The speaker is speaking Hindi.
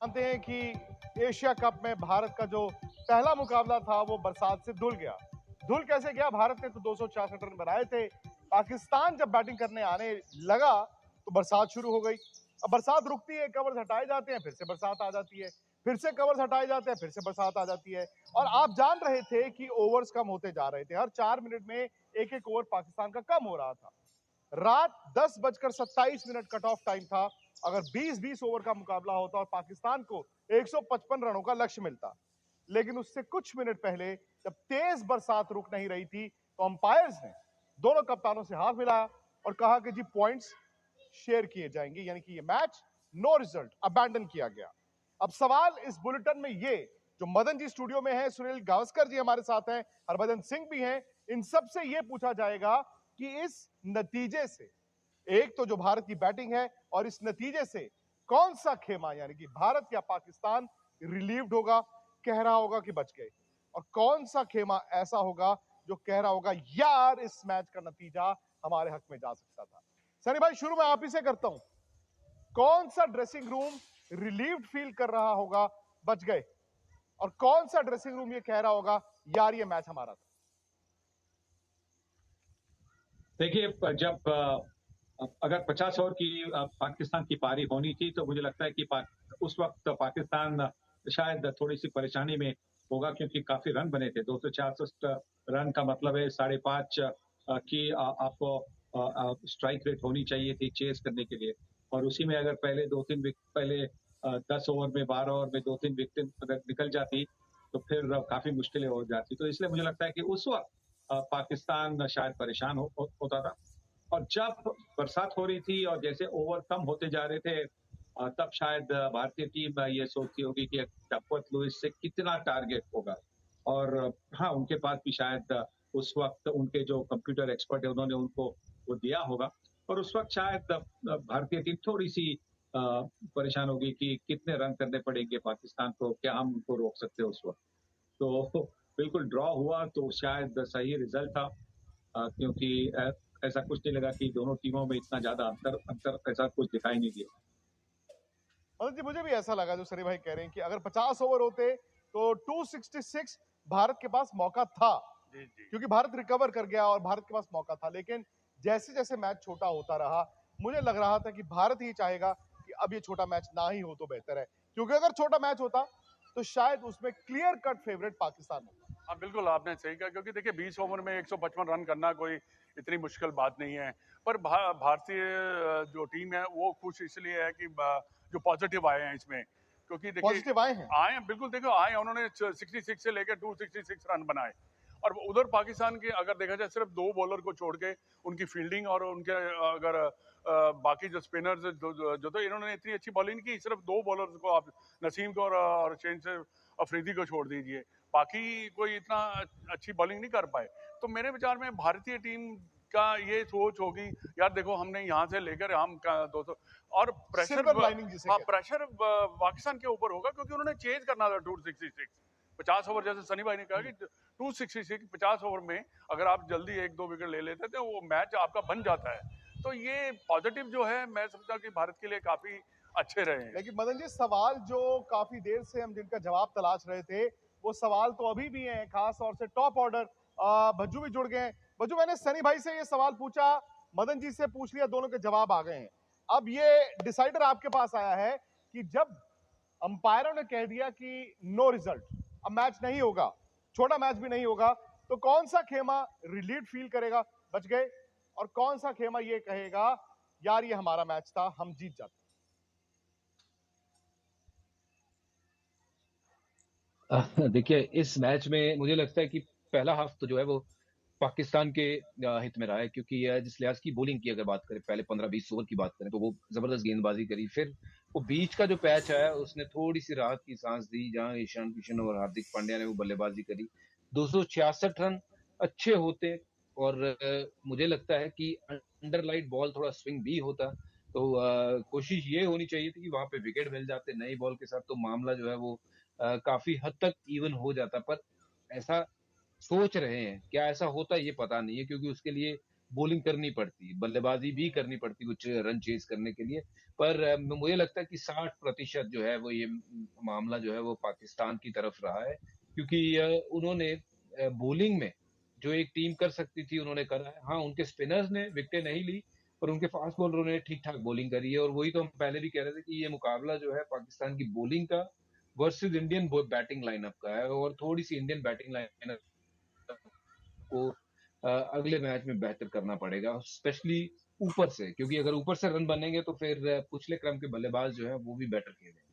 जानते हैं कि एशिया कप में भारत का जो पहला मुकाबला था वो बरसात से धुल गया। धुल कैसे गया? भारत ने तो 266 रन बनाए थे। पाकिस्तान जब बैटिंग करने आने लगा तो बरसात शुरू हो गई। अब बरसात रुकती है, कवर्स हटाए जाते हैं, फिर से बरसात आ जाती है, फिर से कवर्स हटाए जाते हैं, फिर से बरसात आ जाती है। और आप जान रहे थे कि ओवर्स कम होते जा रहे थे, हर 4 मिनट में एक एक ओवर पाकिस्तान का कम हो रहा था। रात 10:27 कट ऑफ टाइम था। अगर 20-20 ओवर का मुकाबला होता और पाकिस्तान को 155 रनों का लक्ष्य मिलता, लेकिन उससे कुछ मिनट पहले जब तेज बरसात रुक नहीं रही थी तो अंपायर्स ने दोनों कप्तानों से हाथ मिलाया और कहा कि जी पॉइंट्स शेयर किए जाएंगे, यानी कि ये मैच नो रिजल्ट अबैंडन किया गया। अब सवाल इस बुलेटिन में ये, जो मदन जी स्टूडियो में है, सुनील गावस्कर जी हमारे साथ हैं, हरभजन सिंह भी हैं, इन सब से ये पूछा जाएगा कि इस नतीजे से, एक तो जो भारत की बैटिंग है और इस नतीजे से कौन सा खेमा, यानी कि भारत या पाकिस्तान रिलीव्ड होगा, कह रहा होगा कि बच गए, और कौन सा खेमा ऐसा होगा जो कह रहा होगा यार इस मैच का नतीजा हमारे हक में जा सकता था। सनी भाई, शुरू में आप ही से करता हूं, कौन सा ड्रेसिंग रूम रिलीव्ड फील कर रहा होगा बच गए, और कौन सा ड्रेसिंग रूम ये कह रहा होगा यार ये मैच हमारा था? देखिए, जब अगर 50 ओवर की पाकिस्तान की पारी होनी थी तो मुझे लगता है कि उस वक्त पाकिस्तान शायद थोड़ी सी परेशानी में होगा, क्योंकि काफी रन बने थे। 266 रन का मतलब है 5.5 की आपको स्ट्राइक रेट होनी चाहिए थी चेस करने के लिए, और उसी में अगर पहले 2-3 विकेट, पहले 10 ओवर में, 12 ओवर में 2-3 विकेट अगर निकल जाती तो फिर काफी मुश्किलें हो जाती। तो इसलिए मुझे लगता है कि उस वक्त पाकिस्तान शायद परेशान होता था। और जब बरसात हो रही थी और जैसे ओवर कम होते जा रहे थे, तब शायद भारतीय टीम ये सोचती होगी कि डकवर्थ लुईस से कितना टारगेट होगा। और हाँ, उनके पास भी शायद उस वक्त उनके जो कंप्यूटर एक्सपर्ट है उन्होंने उनको वो दिया होगा, और उस वक्त शायद भारतीय टीम थोड़ी सी परेशान होगी कि कितने रन करने पड़ेंगे पाकिस्तान को, क्या हम उनको रोक सकते हैं उस वक्त। तो बिल्कुल ड्रॉ हुआ तो शायद सही रिजल्ट था, क्योंकि ऐसा कुछ नहीं लगा कि दोनों टीमों में इतना ज्यादा अंतर अंतर ऐसा कुछ दिखाई नहीं दिया। मतलब जी मुझे भी ऐसा लगा जो सनी भाई कह रहे हैं कि अगर 50 ओवर होते तो 266 भारत के पास मौका था, क्योंकि भारत रिकवर कर गया और भारत के पास मौका था। लेकिन जैसे जैसे मैच छोटा होता रहा, मुझे लग रहा था कि भारत ही चाहेगा कि अब ये छोटा मैच ना ही हो तो बेहतर है, क्योंकि अगर छोटा मैच होता तो शायद उसमें क्लियर कट फेवरेट पाकिस्तान होता। हाँ, बिल्कुल आपने सही कहा, क्योंकि देखिए 20 ओवर में 155 रन करना कोई इतनी मुश्किल बात नहीं है। पर भारतीय जो टीम है वो खुश इसलिए है कि जो पॉजिटिव आए हैं इसमें, क्योंकि देखिए पॉजिटिव आए हैं, आए हैं, बिल्कुल देखो आए हैं, उन्होंने 66 से लेकर 266 रन बनाए। और उधर पाकिस्तान के अगर देखा जाए सिर्फ 2 बॉलर को छोड़ के उनकी फील्डिंग और उनके अगर बाकी जो स्पिनर्स जो तो इन्होंने इतनी अच्छी बॉलिंग की, सिर्फ 2 बॉलर्स को आप नसीम को और शेन से अफरीदी को छोड़ दीजिए, बाकी कोई इतना अच्छी बॉलिंग नहीं कर पाए। तो मेरे विचार में भारतीय टीम का ये सोच होगी, यार देखो हमने यहाँ से लेकर हम 200 और प्रेशर, सिल्वर लाइनिंग जिसे हाँ कहते प्रेशर पाकिस्तान के ऊपर होगा, क्योंकि उन्होंने चेज करना था 266 50 ओवर, जैसे सनी भाई ने कहा कि 266 50 ओवर में अगर आप जल्दी 1-2 विकेट ले लेते तो वो मैच आपका बन जाता है। तो ये पॉजिटिव जो है मैं समझता हूँ कि भारत के लिए काफी अच्छे रहे हैं। लेकिन मदन जी, सवाल जो काफी देर से हम जिनका जवाब तलाश रहे थे वो सवाल तो अभी भी हैं, खास तौर से टॉप ऑर्डर भज्जू भी जुड़ गए हैं। भज्जू, मैंने सनी भाई से ये सवाल पूछा, मदन जी से पूछ लिया, दोनों के जवाब आ गए हैं। अब ये डिसाइडर आपके पास आया है कि जब अंपायरों ने कह दिया कि नो रिजल्ट, अब मैच नहीं होगा, छोटा मैच भी नहीं होगा, तो कौन सा खेमा रिलीड फील करेगा बच गए, और कौन सा खेमा ये कहेगा यार ये हमारा मैच था, हम जीत जाते? देखिए, इस मैच में मुझे लगता है कि पहला हाफ तो जो है वो पाकिस्तान के हित में रहा है, क्योंकि जिस लिहाज की बॉलिंग की अगर बात करें, पहले 15-20 ओवर की बात करें तो वो जबरदस्त गेंदबाजी करी। फिर वो बीच का जो पैच आया उसने थोड़ी सी राहत की सांस दी, जहां ईशान किशन और हार्दिक पांड्या ने वो बल्लेबाजी करी। 266 रन अच्छे होते, और मुझे लगता है कि अंडरलाइट बॉल थोड़ा स्विंग भी होता तो कोशिश ये होनी चाहिए थी कि वहां पे विकेट मिल जाते नई बॉल के साथ, तो मामला जो है वो काफी हद तक इवन हो जाता। पर ऐसा सोच रहे हैं, क्या ऐसा होता है ये पता नहीं है, क्योंकि उसके लिए बॉलिंग करनी पड़ती, बल्लेबाजी भी करनी पड़ती कुछ रन चेज करने के लिए। पर मुझे लगता है कि 60% जो है वो ये मामला जो है वो पाकिस्तान की तरफ रहा है, क्योंकि उन्होंने बॉलिंग में जो एक टीम कर सकती थी उन्होंने करा है। हाँ, उनके स्पिनर्स ने विकेटें नहीं ली, पर उनके फास्ट बॉलरों ने ठीक-ठाक बॉलिंग करी है, और वही तो हम पहले भी कह रहे थे कि ये मुकाबला जो है पाकिस्तान की बॉलिंग का वर्सेस इंडियन बैटिंग लाइनअप का है, और थोड़ी-सी इंडियन बैटिंग लाइनअप को अगले मैच में बेहतर करना पड़ेगा, स्पेशली ऊपर से, क्योंकि अगर ऊपर से रन बनेंगे तो फिर पिछले क्रम के बल्लेबाज जो है वो भी बेटर खेलेंगे।